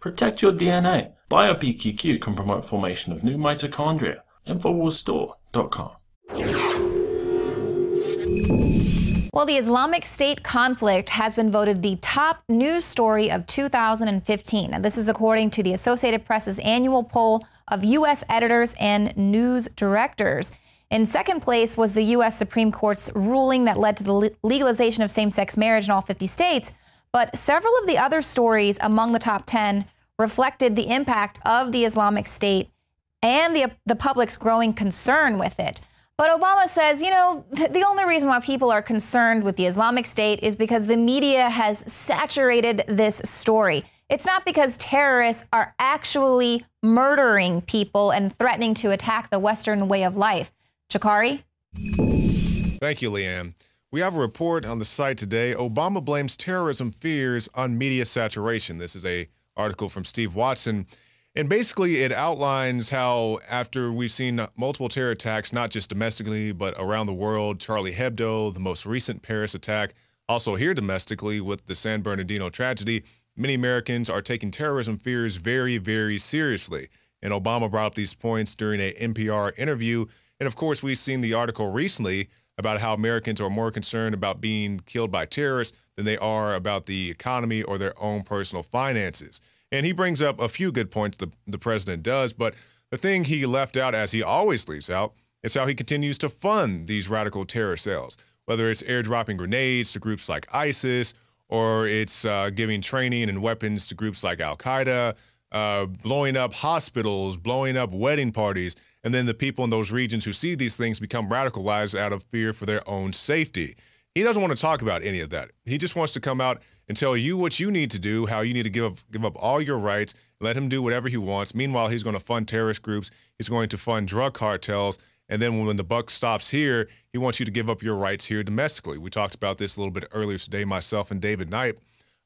Protect your DNA. BioPQQ can promote formation of new mitochondria. Infowarsstore.com. Well, the Islamic State conflict has been voted the top news story of 2015. And this is according to the Associated Press's annual poll of U.S. editors and news directors. In second place was the U.S. Supreme Court's ruling that led to the legalization of same-sex marriage in all 50 states. But several of the other stories among the top 10 reflected the impact of the Islamic State and the public's growing concern with it. But Obama says, you know, the only reason why people are concerned with the Islamic State is because the media has saturated this story. It's not because terrorists are actually murdering people and threatening to attack the Western way of life. Chakari? Thank you, Leanne. We have a report on the site today. Obama blames terrorism fears on media saturation. This is an article from Steve Watson. And basically, it outlines how after we've seen multiple terror attacks, not just domestically, but around the world, Charlie Hebdo, the most recent Paris attack, also here domestically with the San Bernardino tragedy, many Americans are taking terrorism fears very, very seriously. And Obama brought up these points during an NPR interview. And of course, we've seen the article recently about how Americans are more concerned about being killed by terrorists than they are about the economy or their own personal finances. And he brings up a few good points, the president does, but the thing he left out, as he always leaves out, is how he continues to fund these radical terror cells, whether it's airdropping grenades to groups like ISIS, or it's giving training and weapons to groups like Al-Qaeda, blowing up hospitals, blowing up wedding parties, and then the people in those regions who see these things become radicalized out of fear for their own safety. He doesn't want to talk about any of that. He just wants to come out and tell you what you need to do, how you need to give up all your rights, let him do whatever he wants. Meanwhile, he's going to fund terrorist groups. He's going to fund drug cartels. And then when the buck stops here, he wants you to give up your rights here domestically. We talked about this a little bit earlier today, myself and David Knight,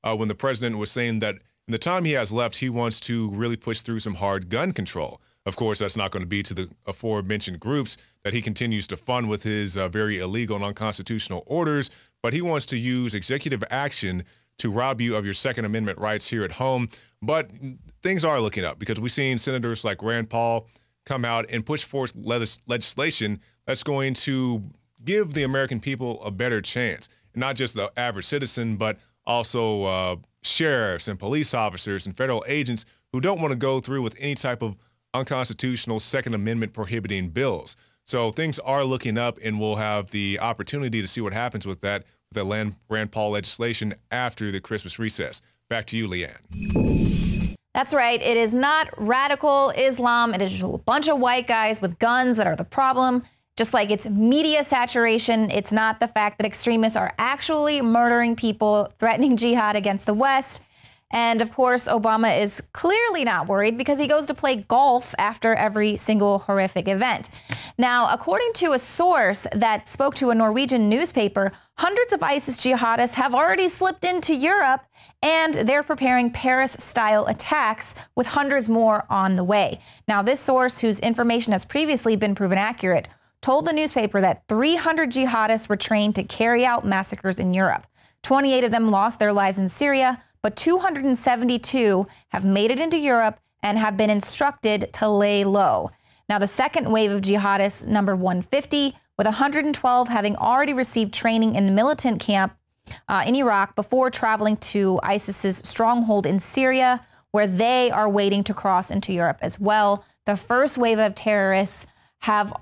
when the president was saying that in the time he has left, he wants to really push through some hard gun control. Of course, that's not going to be to the aforementioned groups that he continues to fund with his very illegal and unconstitutional orders, but he wants to use executive action to rob you of your Second Amendment rights here at home. But things are looking up because we've seen senators like Rand Paul come out and push forth legislation that's going to give the American people a better chance. And not just the average citizen, but also sheriffs and police officers and federal agents who don't want to go through with any type of unconstitutional Second Amendment prohibiting bills. So things are looking up, and we'll have the opportunity to see what happens with that Rand Paul legislation after the Christmas recess. Back to you, Leanne. That's right. It is not radical Islam. It is just a bunch of white guys with guns that are the problem. Just like it's media saturation, it's not the fact that extremists are actually murdering people, threatening jihad against the West. And of course, Obama is clearly not worried because he goes to play golf after every single horrific event. Now, according to a source that spoke to a Norwegian newspaper, hundreds of ISIS jihadists have already slipped into Europe, and they're preparing Paris-style attacks with hundreds more on the way. Now, this source, whose information has previously been proven accurate, told the newspaper that 300 jihadists were trained to carry out massacres in Europe. 28 of them lost their lives in Syria, but 272 have made it into Europe and have been instructed to lay low. Now, the second wave of jihadists number 150, with 112 having already received training in the militant camp in Iraq before traveling to ISIS's stronghold in Syria, where they are waiting to cross into Europe as well. The first wave of terrorists have,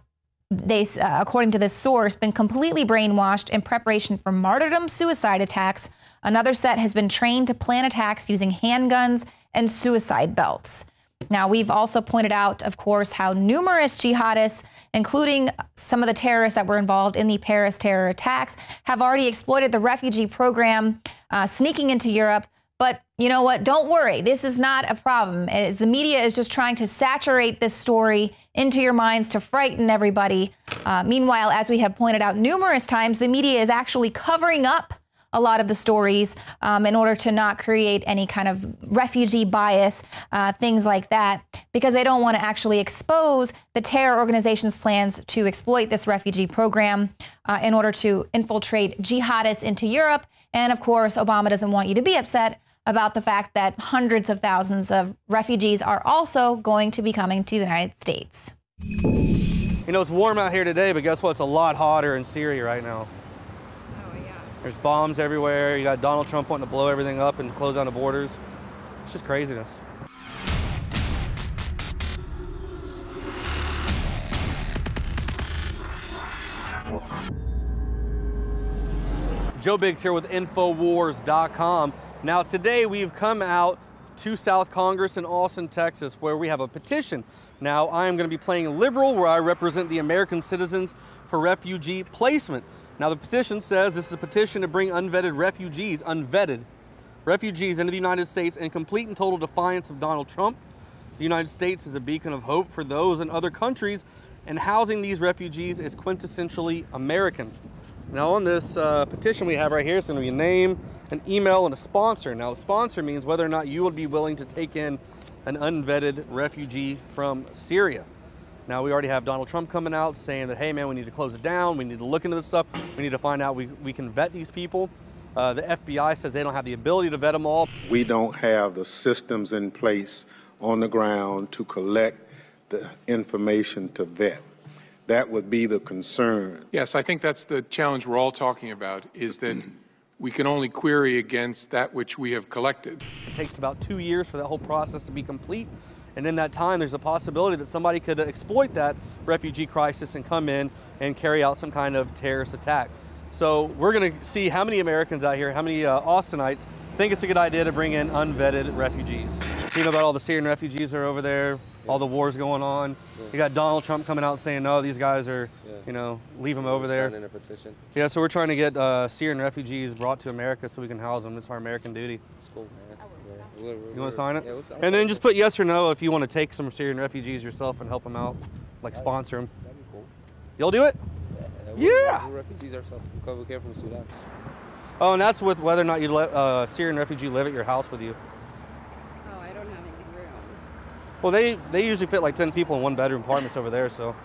according to this source, been completely brainwashed in preparation for martyrdom suicide attacks. Another set has been trained to plan attacks using handguns and suicide belts. Now, we've also pointed out, of course, how numerous jihadists, including some of the terrorists that were involved in the Paris terror attacks, have already exploited the refugee program, sneaking into Europe. But you know what? Don't worry. This is not a problem. As the media is just trying to saturate this story into your minds to frighten everybody. Meanwhile, as we have pointed out numerous times, the media is actually covering up a lot of the stories in order to not create any kind of refugee bias, things like that, because they don't want to actually expose the terror organization's plans to exploit this refugee program in order to infiltrate jihadists into Europe. And of course, Obama doesn't want you to be upset about the fact that hundreds of thousands of refugees are also going to be coming to the United States. You know, it's warm out here today, but guess what? It's a lot hotter in Syria right now. Oh, yeah. There's bombs everywhere. You got Donald Trump wanting to blow everything up and close down the borders. It's just craziness. Joe Biggs here with Infowars.com. Now today we've come out to South Congress in Austin, Texas, where we have a petition. Now I am going to be playing liberal, where I represent the American Citizens for Refugee Placement. Now the petition says this is a petition to bring unvetted refugees into the United States in complete and total defiance of Donald Trump. The United States is a beacon of hope for those in other countries, and housing these refugees is quintessentially American. Now on this petition we have right here, it's going to be a name, an email, and a sponsor. Now a sponsor means whether or not you would be willing to take in an unvetted refugee from Syria. Now we already have Donald Trump coming out saying that, hey man, we need to close it down, we need to look into this stuff, we need to find out we can vet these people. The FBI says they don't have the ability to vet them all. We don't have the systems in place on the ground to collect the information to vet. That would be the concern. Yes, I think that's the challenge we're all talking about, is that we can only query against that which we have collected. It takes about 2 years for that whole process to be complete. And in that time, there's a possibility that somebody could exploit that refugee crisis and come in and carry out some kind of terrorist attack. So we're going to see how many Americans out here, how many Austinites think it's a good idea to bring in unvetted refugees. So you know about all the Syrian refugees that are over there, all the wars going on. You got Donald Trump coming out saying, no, these guys are, you know, leave them over there. Signing a petition. Yeah, so we're trying to get Syrian refugees brought to America so we can house them. It's our American duty. It's cool, man. You want to sign it? Yeah, and then just put yes or no if you want to take some Syrian refugees yourself and help them out, like sponsor them. That'd be cool. You'll do it? Yeah. We're refugees ourselves. We came from Sudan. Oh, and that's with whether or not you let a Syrian refugee live at your house with you. Oh, I don't have any room. Well, they usually fit like 10 people in one-bedroom apartments over there, so.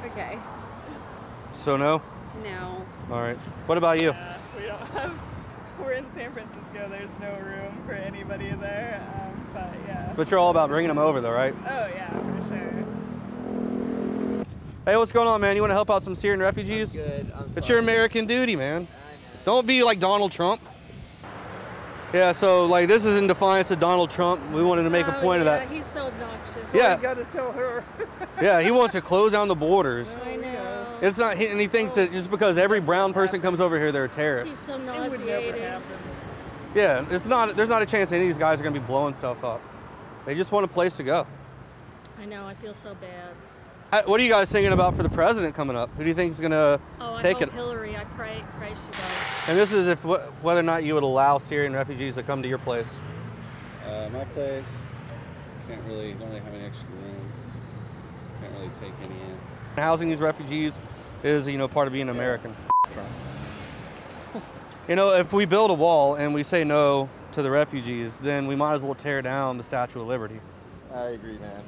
Okay. So no? No. All right. What about you? We don't have, we're in San Francisco, there's no room for anybody there, but yeah. But you're all about bringing them over though, right? Oh yeah, for sure. Hey, what's going on, man? You want to help out some Syrian refugees? Good. It's your American duty, man. Don't be like Donald Trump. Yeah, so like this is in defiance of Donald Trump. We wanted to make a point of that. He's so obnoxious. Yeah. You gotta tell her. Yeah, he wants to close down the borders. I know. It's not, and he thinks that just because every brown person comes over here, they're a He's terrorist. so It would never nauseating. happen. Yeah, there's not a chance any of these guys are going to be blowing stuff up. They just want a place to go. I know, I feel so bad. What are you guys thinking about for the president coming up? Who do you think is going to take I it? hope Hillary. I pray she does. And this is if whether or not you would allow Syrian refugees to come to your place. My place, don't really have any extra room. Can't really take any in. Housing these refugees is, you know, part of being American. You know, if we build a wall and we say no to the refugees, then we might as well tear down the Statue of Liberty. I agree, man.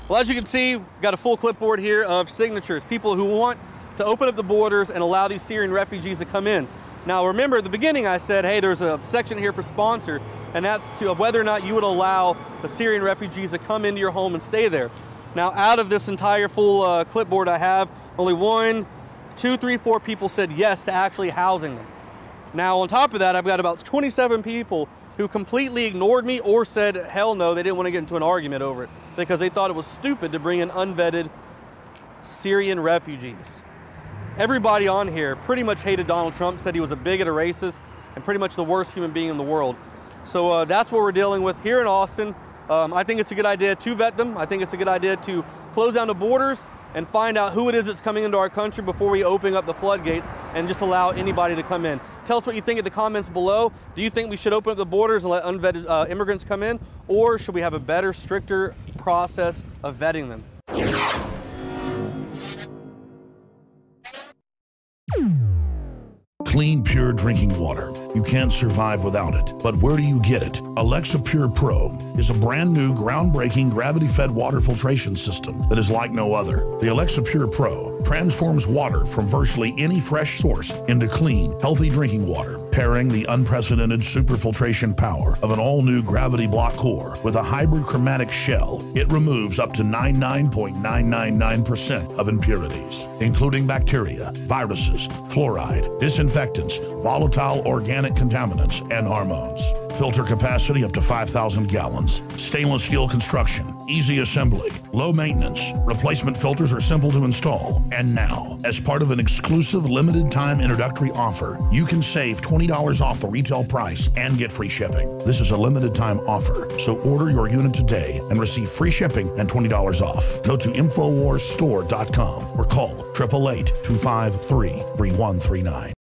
Well, as you can see, we've got a full clipboard here of signatures, people who want to open up the borders and allow these Syrian refugees to come in. Now, remember at the beginning I said, hey, there's a section here for sponsor, and that's to whether or not you would allow the Syrian refugees to come into your home and stay there. Now, out of this entire full clipboard I have, only 1, 2, 3, 4 people said yes to actually housing them. Now, on top of that, I've got about 27 people who completely ignored me or said, hell no, they didn't want to get into an argument over it because they thought it was stupid to bring in unvetted Syrian refugees. Everybody on here pretty much hated Donald Trump, said he was a bigot, a racist, and pretty much the worst human being in the world. So that's what we're dealing with here in Austin. I think it's a good idea to vet them. I think it's a good idea to close down the borders and find out who it is that's coming into our country before we open up the floodgates and just allow anybody to come in. Tell us what you think in the comments below. Do you think we should open up the borders and let unvetted immigrants come in, or should we have a better, stricter process of vetting them? Clean, pure drinking water. You can't survive without it. But where do you get it? Alexa Pure Pro is a brand new, groundbreaking, gravity-fed water filtration system that is like no other. The Alexa Pure Pro transforms water from virtually any fresh source into clean, healthy drinking water, pairing the unprecedented superfiltration power of an all-new gravity block core with a hybrid chromatic shell. It removes up to 99.999% of impurities, including bacteria, viruses, fluoride, disinfectants, volatile organic contaminants, and hormones. Filter capacity up to 5,000 gallons. Stainless steel construction, easy assembly, low maintenance. Replacement filters are simple to install. And now, as part of an exclusive limited time introductory offer, you can save $20 off the retail price and get free shipping. This is a limited time offer, so order your unit today and receive free shipping and $20 off. Go to InfoWarsStore.com or call 888-253-3139.